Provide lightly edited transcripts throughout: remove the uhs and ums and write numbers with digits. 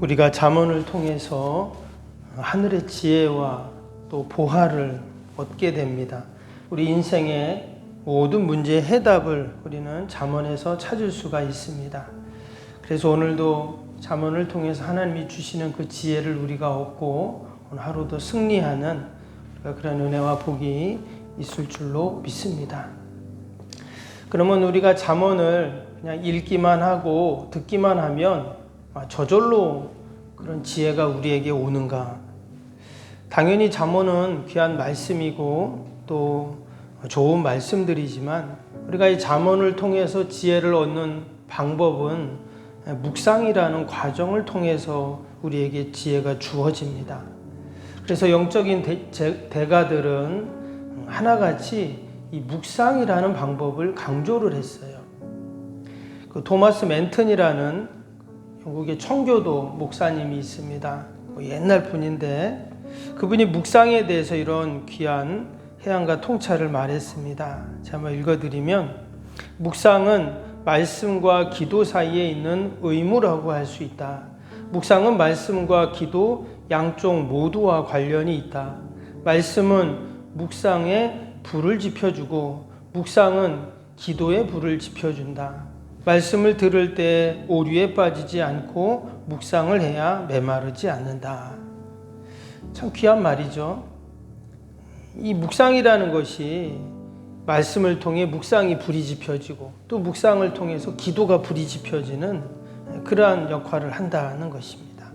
우리가 잠언을 통해서 하늘의 지혜와 또 보화를 얻게 됩니다. 우리 인생의 모든 문제의 해답을 우리는 잠언에서 찾을 수가 있습니다. 그래서 오늘도 잠언을 통해서 하나님이 주시는 그 지혜를 우리가 얻고 오늘 하루도 승리하는 그런 은혜와 복이 있을 줄로 믿습니다. 그러면 우리가 잠언을 그냥 읽기만 하고 듣기만 하면 저절로 그런 지혜가 우리에게 오는가? 당연히 잠언은 귀한 말씀이고 또 좋은 말씀들이지만 우리가 이 잠언을 통해서 지혜를 얻는 방법은 묵상이라는 과정을 통해서 우리에게 지혜가 주어집니다. 그래서 영적인 대가들은 하나같이 이 묵상이라는 방법을 강조를 했어요. 그 토마스 맨튼이라는 영국의 청교도 목사님이 있습니다. 옛날 분인데 그분이 묵상에 대해서 이런 귀한 해안과 통찰을 말했습니다. 제가 한번 읽어드리면, 묵상은 말씀과 기도 사이에 있는 의무라고 할 수 있다. 묵상은 말씀과 기도 양쪽 모두와 관련이 있다. 말씀은 묵상에 불을 지펴주고 묵상은 기도에 불을 지펴준다. 말씀을 들을 때 오류에 빠지지 않고 묵상을 해야 메마르지 않는다. 참 귀한 말이죠. 이 묵상이라는 것이 말씀을 통해 묵상이 불이 지펴지고 또 묵상을 통해서 기도가 불이 지펴지는 그러한 역할을 한다는 것입니다.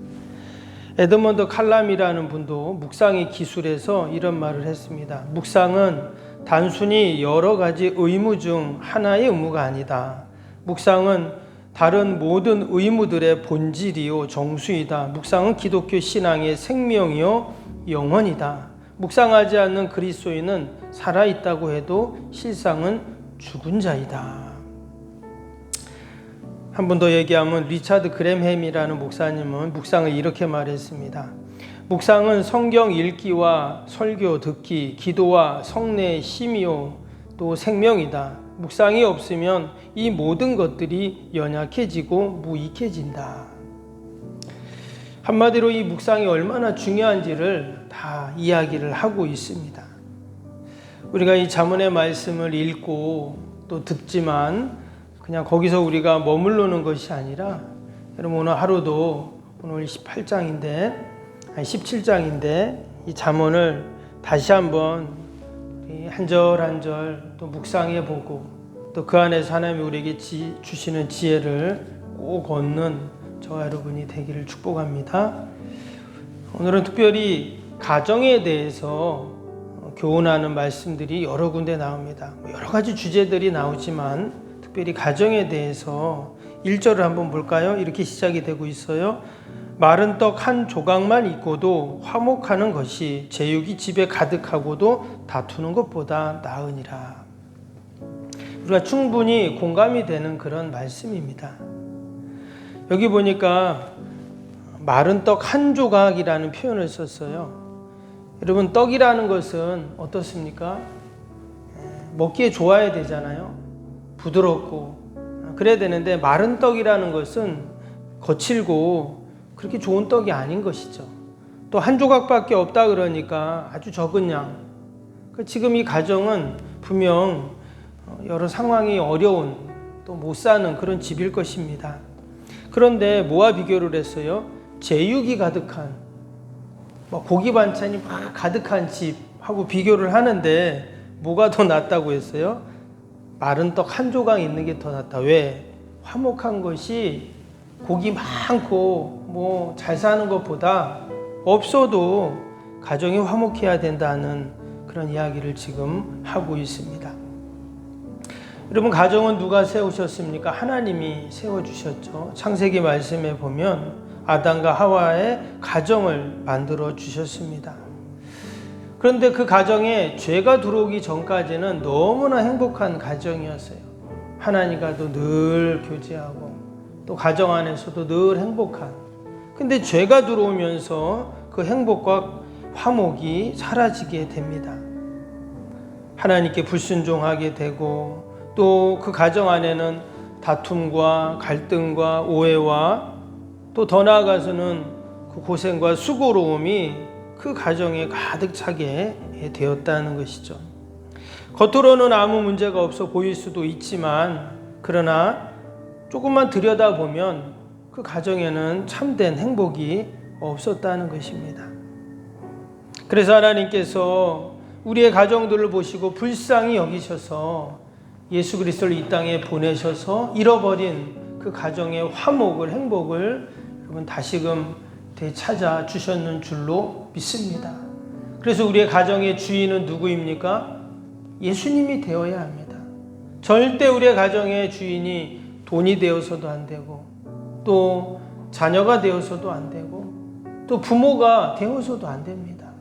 에드먼드 칼람이라는 분도 묵상의 기술에서 이런 말을 했습니다. 묵상은 단순히 여러 가지 의무 중 하나의 의무가 아니다. 묵상은 다른 모든 의무들의 본질이요 정수이다. 묵상은 기독교 신앙의 생명이요 영혼이다. 묵상하지 않는 그리스도인은 살아있다고 해도 실상은 죽은 자이다. 한 번 더 얘기하면 리차드 그램햄이라는 목사님은 묵상을 이렇게 말했습니다. 묵상은 성경 읽기와 설교 듣기, 기도와 성례의 힘이요 또 생명이다. 묵상이 없으면 이 모든 것들이 연약해지고 무익해진다. 한마디로 이 묵상이 얼마나 중요한지를 다 이야기를 하고 있습니다. 우리가 이 잠언의 말씀을 읽고 또 듣지만 그냥 거기서 우리가 머무르는 것이 아니라, 여러분 오늘 하루도 오늘 18장인데 17장인데 이 잠언을 다시 한번 한 절 한 절 또 묵상해 보고 또 그 안에서 하나님이 우리에게 주시는 지혜를 꼭 얻는 저와 여러분이 되기를 축복합니다. 오늘은 특별히 가정에 대해서 교훈하는 말씀들이 여러 군데 나옵니다. 여러 가지 주제들이 나오지만 특별히 가정에 대해서 1절을 한번 볼까요? 이렇게 시작이 되고 있어요. 마른 떡 한 조각만 있고도 화목하는 것이 제육이 집에 가득하고도 다투는 것보다 나으니라. 우리가 충분히 공감이 되는 그런 말씀입니다. 여기 보니까 마른 떡 한 조각이라는 표현을 썼어요. 여러분, 떡이라는 것은 어떻습니까? 먹기에 좋아야 되잖아요. 부드럽고 그래야 되는데 마른 떡이라는 것은 거칠고 그렇게 좋은 떡이 아닌 것이죠. 또 한 조각밖에 없다 그러니까 아주 적은 양. 지금 이 가정은 분명 여러 상황이 어려운 또 못 사는 그런 집일 것입니다. 그런데 뭐와 비교를 했어요? 제육이 가득한 고기 반찬이 막 가득한 집하고 비교를 하는데 뭐가 더 낫다고 했어요? 마른 떡 한 조각 있는 게 더 낫다. 왜? 화목한 것이 고기 많고 잘 사는 것보다 없어도 가정이 화목해야 된다는 그런 이야기를 지금 하고 있습니다. 여러분, 가정은 누가 세우셨습니까? 하나님이 세워주셨죠. 창세기 말씀에 보면 아담과 하와의 가정을 만들어 주셨습니다. 그런데 그 가정에 죄가 들어오기 전까지는 너무나 행복한 가정이었어요. 하나님과도 늘 교제하고 또 가정 안에서도 늘 행복한. 근데 죄가 들어오면서 그 행복과 화목이 사라지게 됩니다. 하나님께 불순종하게 되고 또 그 가정 안에는 다툼과 갈등과 오해와 또 더 나아가서는 그 고생과 수고로움이 그 가정에 가득 차게 되었다는 것이죠. 겉으로는 아무 문제가 없어 보일 수도 있지만 그러나 조금만 들여다보면 그 가정에는 참된 행복이 없었다는 것입니다. 그래서 하나님께서 우리의 가정들을 보시고 불쌍히 여기셔서 예수 그리스도를 이 땅에 보내셔서 잃어버린 그 가정의 화목을, 행복을 여러분 다시금 되찾아 주셨는 줄로 믿습니다. 그래서 우리의 가정의 주인은 누구입니까? 예수님이 되어야 합니다. 절대 우리의 가정의 주인이 돈이 되어서도 안 되고 또 자녀가 되어서도 안 되고 또 부모가 되어서도 안 됩니다.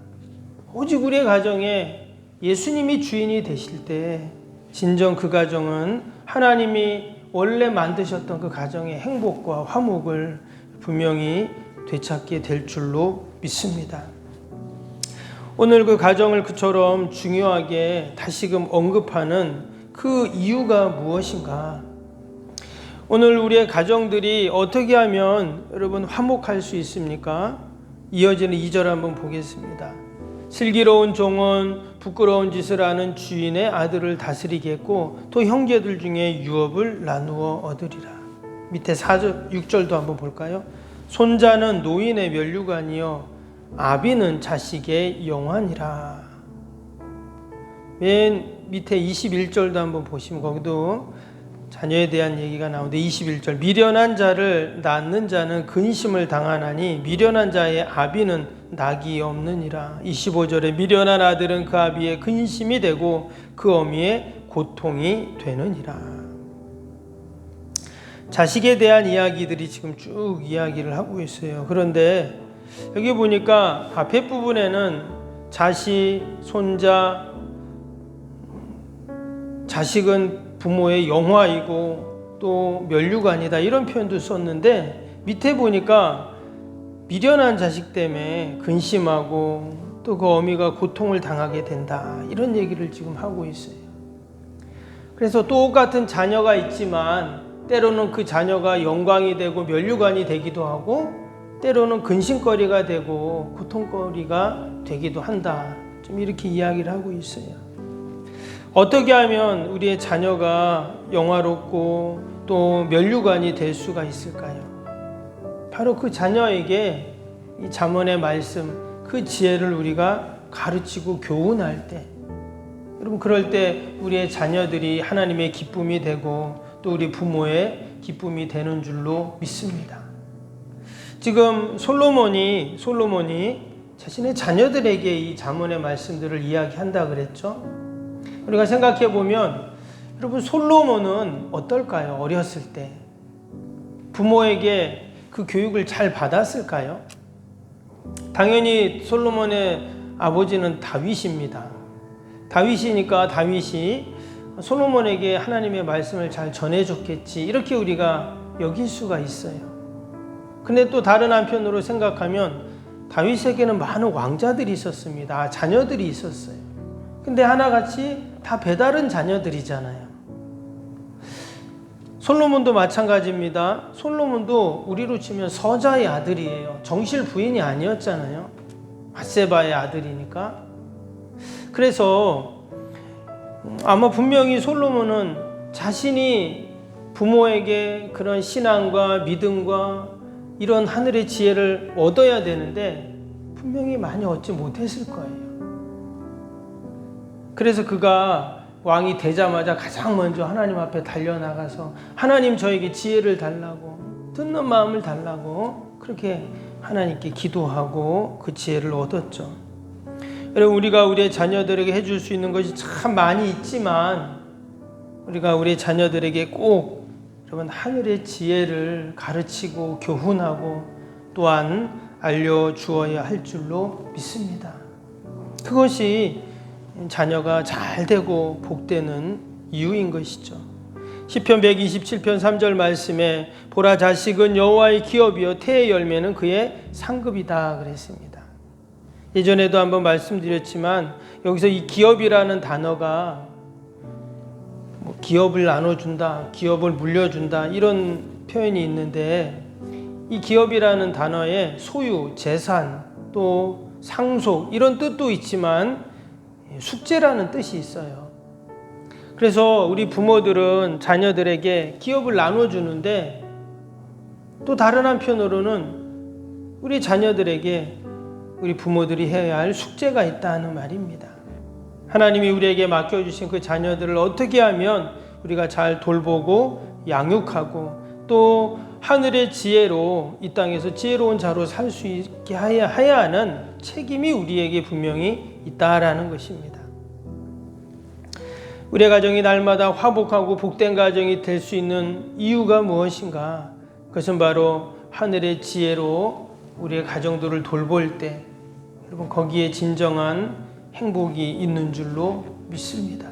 오직 우리의 가정에 예수님이 주인이 되실 때 진정 그 가정은 하나님이 원래 만드셨던 그 가정의 행복과 화목을 분명히 되찾게 될 줄로 믿습니다. 오늘 그 가정을 그처럼 중요하게 다시금 언급하는 그 이유가 무엇인가? 오늘 우리의 가정들이 어떻게 하면 여러분 화목할 수 있습니까? 이어지는 2절 한번 보겠습니다. 슬기로운 종은 부끄러운 짓을 하는 주인의 아들을 다스리겠고 또 형제들 중에 유업을 나누어 얻으리라. 밑에 4절, 6절도 한번 볼까요? 손자는 노인의 면류관이요 아비는 자식의 영환이라. 맨 밑에 21절도 한번 보시면 거기도 자녀에 대한 얘기가 나오는데 21절 미련한 자를 낳는 자는 근심을 당하나니 미련한 자의 아비는 낙이 없느니라. 25절에 미련한 아들은 그 아비의 근심이 되고 그 어미의 고통이 되느니라. 자식에 대한 이야기들이 지금 쭉 이야기를 하고 있어요. 그런데 여기 보니까 앞에 부분에는 자식, 손자, 자식은 부모의 영화이고 또 면류관이다 이런 표현도 썼는데 밑에 보니까 미련한 자식 때문에 근심하고 또 그 어미가 고통을 당하게 된다 이런 얘기를 지금 하고 있어요. 그래서 똑같은 자녀가 있지만 때로는 그 자녀가 영광이 되고 면류관이 되기도 하고 때로는 근심거리가 되고 고통거리가 되기도 한다. 좀 이렇게 이야기를 하고 있어요. 어떻게 하면 우리의 자녀가 영화롭고 또 면류관이 될 수가 있을까요? 바로 그 자녀에게 이 잠언의 말씀, 그 지혜를 우리가 가르치고 교훈할 때, 여러분 그럴 때 우리의 자녀들이 하나님의 기쁨이 되고 또 우리 부모의 기쁨이 되는 줄로 믿습니다. 지금 솔로몬이 자신의 자녀들에게 이 잠언의 말씀들을 이야기한다 그랬죠. 우리가 생각해 보면 여러분 솔로몬은 어떨까요? 어렸을 때 부모에게 그 교육을 잘 받았을까요? 당연히 솔로몬의 아버지는 다윗입니다. 다윗이니까 다윗이 솔로몬에게 하나님의 말씀을 잘 전해줬겠지 이렇게 우리가 여길 수가 있어요. 근데 또 다른 한편으로 생각하면 다윗에게는 많은 왕자들이 있었습니다. 자녀들이 있었어요. 근데 하나같이 다 배다른 자녀들이잖아요. 솔로몬도 마찬가지입니다. 솔로몬도 우리로 치면 서자의 아들이에요. 정실 부인이 아니었잖아요. 밧세바의 아들이니까. 그래서 아마 분명히 솔로몬은 자신이 부모에게 그런 신앙과 믿음과 이런 하늘의 지혜를 얻어야 되는데 분명히 많이 얻지 못했을 거예요. 그래서 그가 왕이 되자마자 가장 먼저 하나님 앞에 달려나가서 하나님 저에게 지혜를 달라고 듣는 마음을 달라고 그렇게 하나님께 기도하고 그 지혜를 얻었죠. 여러분 우리가 우리의 자녀들에게 해줄 수 있는 것이 참 많이 있지만 우리가 우리 자녀들에게 꼭 여러분 하늘의 지혜를 가르치고 교훈하고 또한 알려주어야 할 줄로 믿습니다. 그것이 자녀가 잘 되고 복되는 이유인 것이죠. 시편 127편 3절 말씀에 보라 자식은 여호와의 기업이요 태의 열매는 그의 상급이다 그랬습니다. 예전에도 한번 말씀드렸지만 여기서 이 기업이라는 단어가 기업을 나눠준다, 기업을 물려준다 이런 표현이 있는데 이 기업이라는 단어에 소유, 재산, 또 상속 이런 뜻도 있지만 숙제라는 뜻이 있어요. 그래서 우리 부모들은 자녀들에게 기업을 나눠주는데 또 다른 한편으로는 우리 자녀들에게 우리 부모들이 해야 할 숙제가 있다는 말입니다. 하나님이 우리에게 맡겨주신 그 자녀들을 어떻게 하면 우리가 잘 돌보고 양육하고 또 하늘의 지혜로 이 땅에서 지혜로운 자로 살 수 있게 해야 하는 책임이 우리에게 분명히 있다라는 것입니다. 우리의 가정이 날마다 화목하고 복된 가정이 될 수 있는 이유가 무엇인가? 그것은 바로 하늘의 지혜로 우리의 가정들을 돌볼 때 여러분 거기에 진정한 행복이 있는 줄로 믿습니다.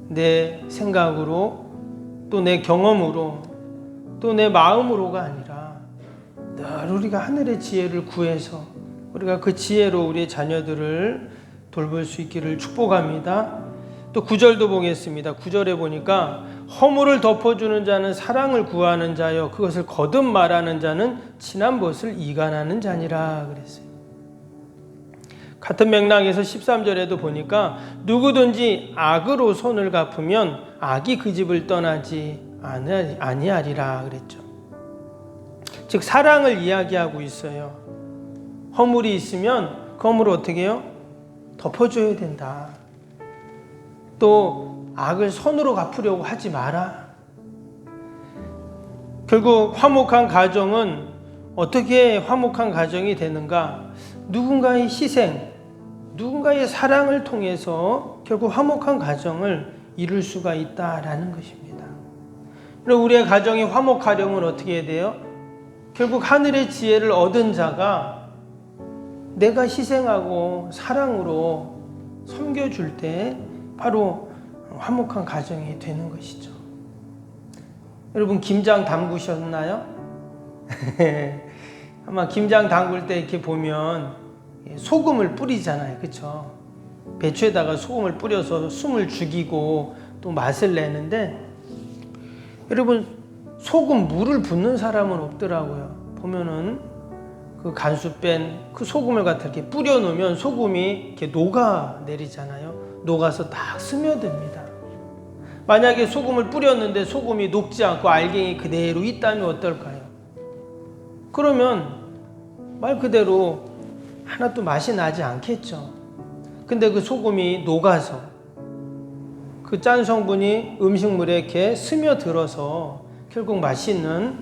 내 생각으로 또 내 경험으로 또 내 마음으로가 아니라 늘 우리가 하늘의 지혜를 구해서 우리가 그 지혜로 우리의 자녀들을 돌볼 수 있기를 축복합니다. 또 9절도 보겠습니다. 9절에 보니까 허물을 덮어주는 자는 사랑을 구하는 자여 그것을 거듭 말하는 자는 지난 것을 이간하는 자니라 그랬어요. 같은 맥락에서 13절에도 보니까 누구든지 악으로 손을 갚으면 악이 그 집을 떠나지 아니하리라 그랬죠. 즉 사랑을 이야기하고 있어요. 허물이 있으면 그 허물을 어떻게 해요? 덮어줘야 된다. 또 악을 손으로 갚으려고 하지 마라. 결국 화목한 가정은 어떻게 화목한 가정이 되는가? 누군가의 희생, 누군가의 사랑을 통해서 결국 화목한 가정을 이룰 수가 있다라는 것입니다. 그리고 우리의 가정이 화목하려면 어떻게 해야 돼요? 결국 하늘의 지혜를 얻은 자가 내가 희생하고 사랑으로 섬겨줄 때 바로 화목한 가정이 되는 것이죠. 여러분 김장 담그셨나요? 아마 김장 담글 때 이렇게 보면 소금을 뿌리잖아요. 그렇죠? 배추에다가 소금을 뿌려서 숨을 죽이고 또 맛을 내는데 여러분 소금 물을 붓는 사람은 없더라고요. 보면은 그 간수 뺀 그 소금을 갖다 이렇게 뿌려 놓으면 소금이 이렇게 녹아 내리잖아요. 녹아서 딱 스며듭니다. 만약에 소금을 뿌렸는데 소금이 녹지 않고 알갱이 그대로 있다면 어떨까요? 그러면 말 그대로 하나도 맛이 나지 않겠죠. 근데 그 소금이 녹아서 그 짠 성분이 음식물에 이렇게 스며들어서 결국 맛있는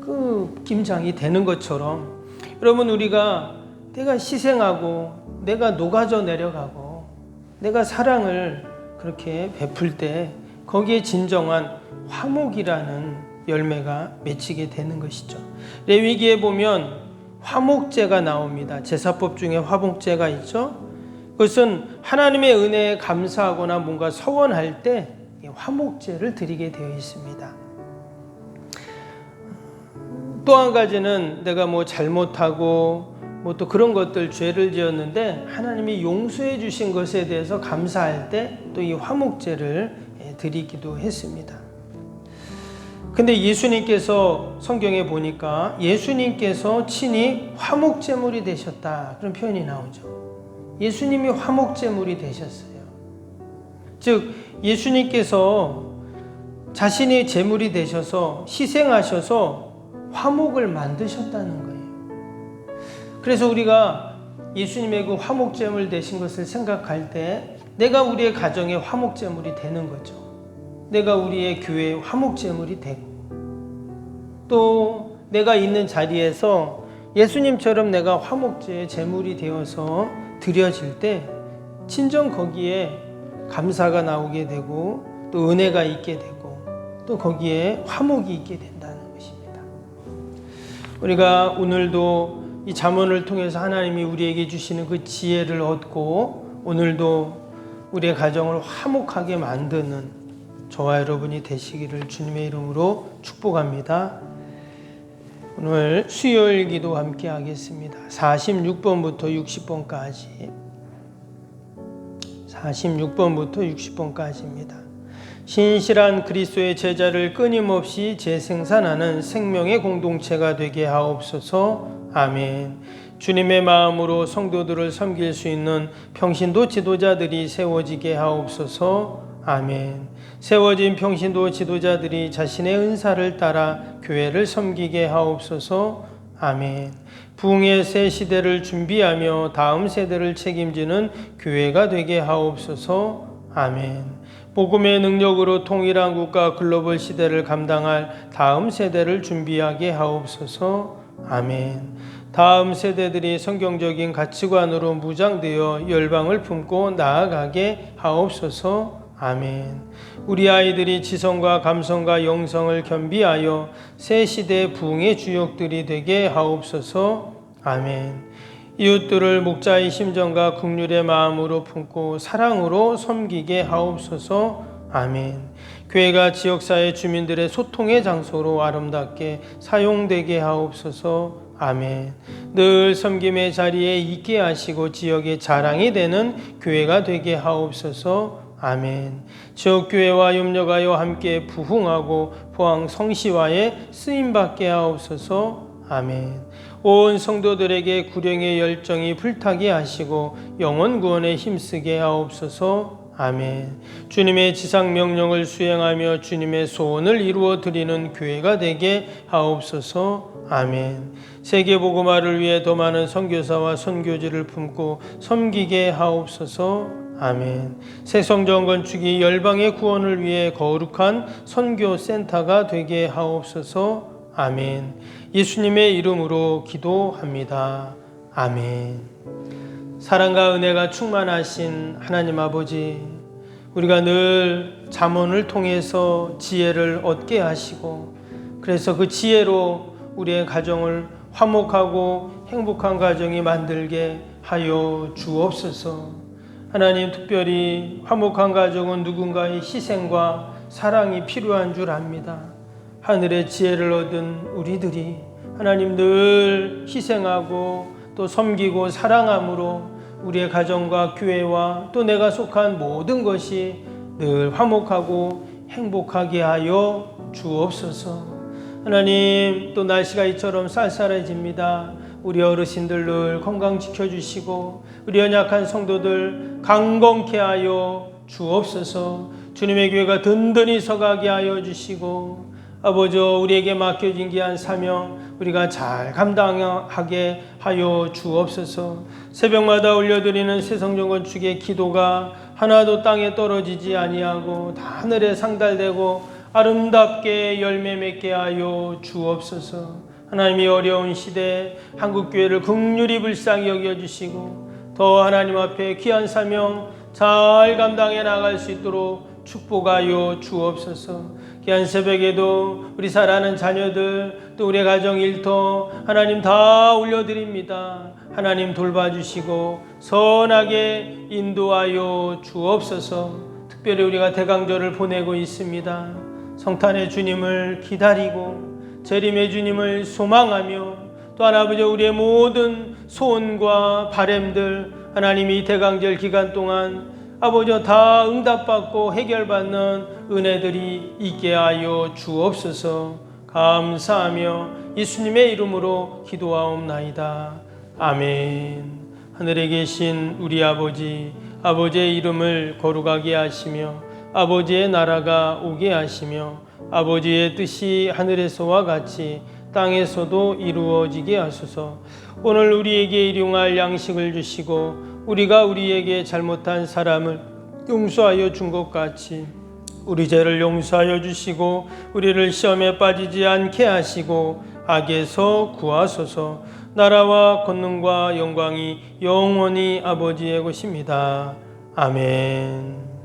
그 김장이 되는 것처럼 여러분 우리가 내가 희생하고 내가 녹아져 내려가고 내가 사랑을 그렇게 베풀 때 거기에 진정한 화목이라는 열매가 맺히게 되는 것이죠. 레위기에 보면 화목제가 나옵니다. 제사법 중에 화목제가 있죠. 그것은 하나님의 은혜에 감사하거나 뭔가 서원할 때 화목제를 드리게 되어 있습니다. 또 한 가지는 내가 뭐 잘못하고 뭐 또 그런 것들 죄를 지었는데 하나님이 용서해 주신 것에 대해서 감사할 때 또 이 화목제를 드리기도 했습니다. 근데 예수님께서 성경에 보니까 예수님께서 친히 화목제물이 되셨다 그런 표현이 나오죠. 예수님이 화목제물이 되셨어요. 즉 예수님께서 자신이 제물이 되셔서 희생하셔서 화목을 만드셨다는 거예요. 그래서 우리가 예수님의 그 화목제물 되신 것을 생각할 때 내가 우리의 가정의 화목제물이 되는 거죠. 내가 우리의 교회의 화목제물이 되고 또 내가 있는 자리에서 예수님처럼 내가 화목제의 제물이 되어서 드려질 때 진정 거기에 감사가 나오게 되고 또 은혜가 있게 되고 또 거기에 화목이 있게 된다는 것입니다. 우리가 오늘도 이 잠언을 통해서 하나님이 우리에게 주시는 그 지혜를 얻고 오늘도 우리의 가정을 화목하게 만드는 저와 여러분이 되시기를 주님의 이름으로 축복합니다. 오늘 수요일 기도 함께 하겠습니다. 46번부터 60번까지 46번부터 60번까지입니다. 신실한 그리스도의 제자를 끊임없이 재생산하는 생명의 공동체가 되게 하옵소서. 아멘. 주님의 마음으로 성도들을 섬길 수 있는 평신도 지도자들이 세워지게 하옵소서. 아멘. 세워진 평신도 지도자들이 자신의 은사를 따라 교회를 섬기게 하옵소서. 아멘. 부흥의 새 시대를 준비하며 다음 세대를 책임지는 교회가 되게 하옵소서. 아멘. 복음의 능력으로 통일한 국가 글로벌 시대를 감당할 다음 세대를 준비하게 하옵소서. 아멘. 다음 세대들이 성경적인 가치관으로 무장되어 열방을 품고 나아가게 하옵소서. 아멘. 우리 아이들이 지성과 감성과 영성을 겸비하여 새 시대의 부흥의 주역들이 되게 하옵소서. 아멘. 이웃들을 목자의 심정과 긍휼의 마음으로 품고 사랑으로 섬기게 하옵소서. 아멘. 교회가 지역사회 주민들의 소통의 장소로 아름답게 사용되게 하옵소서. 아멘. 늘 섬김의 자리에 있게 하시고 지역의 자랑이 되는 교회가 되게 하옵소서. 아멘. 지역교회와 협력하여 함께 부흥하고 포항 성시화에 쓰임받게 하옵소서. 아멘. 온 성도들에게 구령의 열정이 불타게 하시고 영혼 구원에 힘쓰게 하옵소서. 아멘. 주님의 지상 명령을 수행하며 주님의 소원을 이루어 드리는 교회가 되게 하옵소서. 아멘. 세계 복음화를 위해 더 많은 선교사와 선교지를 품고 섬기게 하옵소서. 아멘. 새 성전 건축이 열방의 구원을 위해 거룩한 선교센터가 되게 하옵소서. 아멘. 예수님의 이름으로 기도합니다. 아멘. 사랑과 은혜가 충만하신 하나님 아버지, 우리가 늘 잠언을 통해서 지혜를 얻게 하시고, 그래서 그 지혜로 우리의 가정을 화목하고 행복한 가정이 만들게 하여 주옵소서. 하나님, 특별히 화목한 가정은 누군가의 희생과 사랑이 필요한 줄 압니다. 하늘의 지혜를 얻은 우리들이 하나님 늘 희생하고 또 섬기고 사랑함으로 우리의 가정과 교회와 또 내가 속한 모든 것이 늘 화목하고 행복하게 하여 주옵소서. 하나님, 또 날씨가 이처럼 쌀쌀해집니다. 우리 어르신들 늘 건강 지켜주시고 우리 연약한 성도들 강건케 하여 주옵소서. 주님의 교회가 든든히 서가게 하여 주시고, 아버지, 우리에게 맡겨진 귀한 사명 우리가 잘 감당하게 하여 주옵소서. 새벽마다 올려드리는 새성전 건축의 기도가 하나도 땅에 떨어지지 아니하고 다 하늘에 상달되고 아름답게 열매 맺게 하여 주옵소서. 하나님이 어려운 시대에 한국교회를 긍휼히 불쌍히 여겨주시고 더 하나님 앞에 귀한 사명 잘 감당해 나갈 수 있도록 축복하여 주옵소서. 귀한 새벽에도 우리 사랑하는 자녀들 또 우리의 가정 일터 하나님 다 올려드립니다. 하나님 돌봐주시고 선하게 인도하여 주옵소서. 특별히 우리가 대강절을 보내고 있습니다. 성탄의 주님을 기다리고 재림의 주님을 소망하며 또한 아버지, 우리의 모든 소원과 바램들 하나님이 대강절 기간 동안 아버지 다 응답받고 해결받는 은혜들이 있게 하여 주옵소서. 감사하며 예수님의 이름으로 기도하옵나이다. 아멘. 하늘에 계신 우리 아버지, 아버지의 이름을 거룩하게 하시며 아버지의 나라가 오게 하시며 아버지의 뜻이 하늘에서와 같이 땅에서도 이루어지게 하소서. 오늘 우리에게 일용할 양식을 주시고 우리가 우리에게 잘못한 사람을 용서하여 준 것 같이 우리 죄를 용서하여 주시고 우리를 시험에 빠지지 않게 하시고 악에서 구하소서. 나라와 권능과 영광이 영원히 아버지의 것입니다. 아멘.